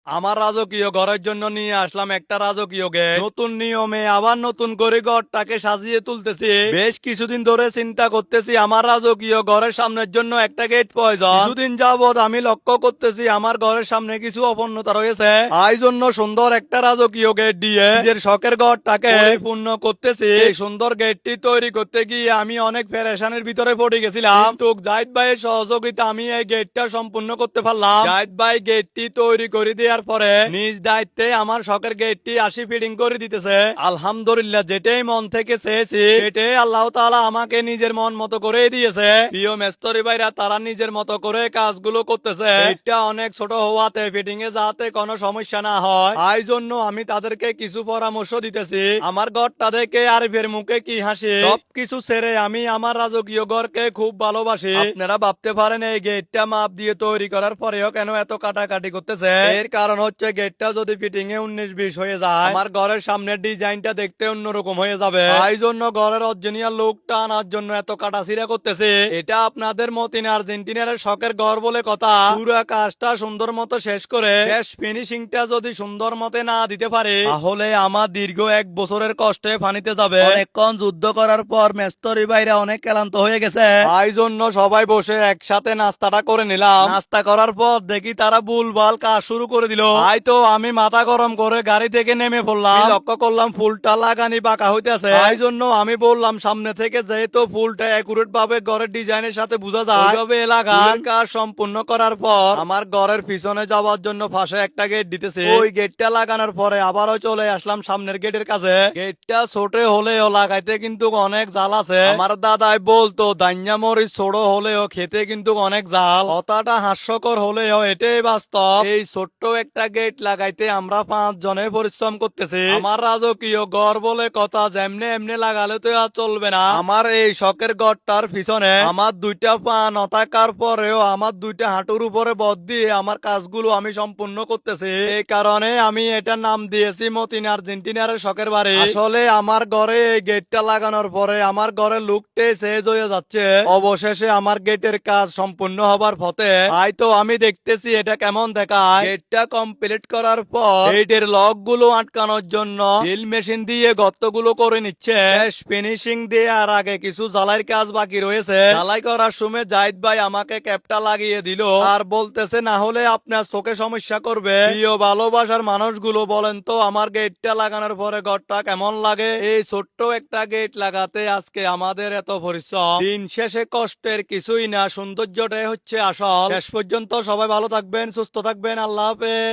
আমার রাজকীয় ঘরের জন্য নিয়ে আসলাম একটা রাজকীয় গেট। নতুন নিয়মে আবার নতুন করে ঘরটাকে সাজিয়ে তুলতেছি। বেশ কিছুদিন ধরে চিন্তা করতেছি আমার রাজকীয় ঘরের সামনের জন্য একটা গেট প্রয়োজন। কিছুদিন যাবৎ আমি লক্ষ্য করতেছি আমার ঘরের সামনে কিছু অপূর্ণতা রয়েছে। এই জন্য সুন্দর একটা রাজকীয় গেট দিয়ে নিজের শখের ঘরটাকে পরিপূর্ণ করতেছি। এই সুন্দর গেটটি তৈরি করতে গিয়ে আমি অনেক পেরেশানির ভিতরে পড়ে গেছিলাম, কিন্তু জাহিদ ভাইয়ের সহযোগিতা আমি এই গেটটা সম্পূর্ণ করতে পারলাম। জাহিদ ভাই গেটটি তৈরি করে দেওয়ার পরে নিজ দায়িত্বে আমার শখের গেটটি ফিটিং করে দিতেছে। আলহামদুলিল্লাহ, যেটাই মন থেকে চেয়েছি সেটাই আল্লাহ তাআলা আমাকে নিজের মন মতো করে দিয়েছে। প্রিয় মেস্তরি ভাইরা তারা নিজের মতো করে কাজগুলো করতেছে। এটা অনেক ছোট হওয়াতে ফিটিং এ যাতে কোনো সমস্যা না হয়, এই জন্য আমি তাদেরকে কিছু পরামর্শ দিতেছি। আমার ঘরটা দেখে আরিফের মুখে কি হাসি। সবকিছু ছেড়ে আমি আমার রাজকীয় ঘরকে খুব ভালোবাসি। আপনারা ভাবতে পারেন এই গেটটা মাপ দিয়ে তৈরি করার পরেও কেন এত কাটাকাটি করতেছে। এর কারণ হচ্ছে গেটটা যদি ফিটিং এ 19-20 হয়ে যায় আমার ঘরের সামনের ডিজাইনটা দেখতে অন্যরকম হয়ে যাবে। এই জন্য ঘরের অরিজিনাল লুকটা আনার জন্য এত কাটাছিড়া করতেছে। এটা আপনাদের মতিন আর্জেন্টিনার শখের ঘর বলে কথা। পুরো কাজটা সুন্দর মতো শেষ করে শেষ ফিনিশিংটা যদি সুন্দর মতে না দিতে পারে তাহলে আমার দীর্ঘ 1 বছরের কষ্টে পানিতে যাবে। অনেকক্ষণ যুদ্ধ করার পর মেস্তরি ভাইরা অনেক ক্লান্ত হয়ে গেছে। এই জন্য সবাই বসে একসাথে নাস্তাটা করে নিলাম। নাস্তা করার পর দেখি তারা ভুলভাল কাজ শুরু করে দিল। তাই তো আমি মাথা গরম করে গাড়ি থেকে নেমে পড়লাম। লক্ষ্য করলাম ফুলটা লাগানি বাঁকা হইতেছে। এই জন্য আমি বললাম সামনে থেকে যেহেতু ফুলটা একুরেট ভাবে ঘরের ডিজাইনের সাথে বোঝা যায় ওইভাবে এলাকার কাজ সম্পূর্ণ করার পর আমার ঘরের পিছনে যাওয়ার জন্য পাশে একটা গেট দিতেছে। ওই গেটটা লাগানোর পরে আবারও চলে আসলাম সামনের গেটের কাছে। গেটটা ছোট হলেও লাগাইতে কিন্তু অনেক জাল আছে। আমার দাদাই বলতো দাইয়া মরিচ ছোট হলেও খেতে কিন্তু অনেক জাল। কথাটা হাস্যকর হলেও এটাই বাস্তব। এই ছোট্ট একটা গেট লাগাইতে আমরা 5 জনে পরিশ্রম করতেছি। আমার রাজকীয় ঘর বলে কথা, যেমনে এমনি লাগালে তো আর চলবে না। আমার এই শখের ঘরটার পিছনে আমার 2টা পা না থাকার পরেও আমার 2টা হাঁটুর উপরে বদ দিয়ে আমার কাজগুলো আমি সম্পূর্ণ করতেছি। এই কারণে আমি এটার নাম দিয়েছি মতিন আর্জেন্টিনার শখের বাড়ি। আসলে আমার ঘরে এই গেটটা লাগানোর পরে আমার ঘরের লুকটাই চেঞ্জ হয়ে যাচ্ছে। অবশেষে আমার গেটের কাজ সম্পূর্ণ হবার পথে। তাই তো আমি দেখতেছি এটা কেমন দেখায়। গেটটা কমপ্লিট করার পর গেটের লক গুলো আটকানোর জন্য ড্রিল মেশিন দিয়ে গর্তগুলো করে নিচ্ছে। ফিনিশিং দেওয়ার আগে কিছু জ্বালাইয়ের কাজ বাকি রয়েছে। জ্বালাই করার সময় জাহিদ ভাই আমাকে ক্যাপটা লাগিয়ে দিল আর বলতেছে না হলে আপনার চোখে সমস্যা করবে। প্রিয় ভালোবাসার মানুষগুলো বলেন তো আমার গেটটা লাগানোর পরে ঘরটা কেমন লাগে। এই ছোট্ট একটা গেট লাগাতে আজকে আমাদের এত পরিশ্রম, দিন শেষে কষ্টের কিছুই না, সৌন্দর্যটাই হচ্ছে আসল। শেষ পর্যন্ত সবাই ভালো থাকবেন, সুস্থ থাকবেন। আল্লাহ হাফেজ।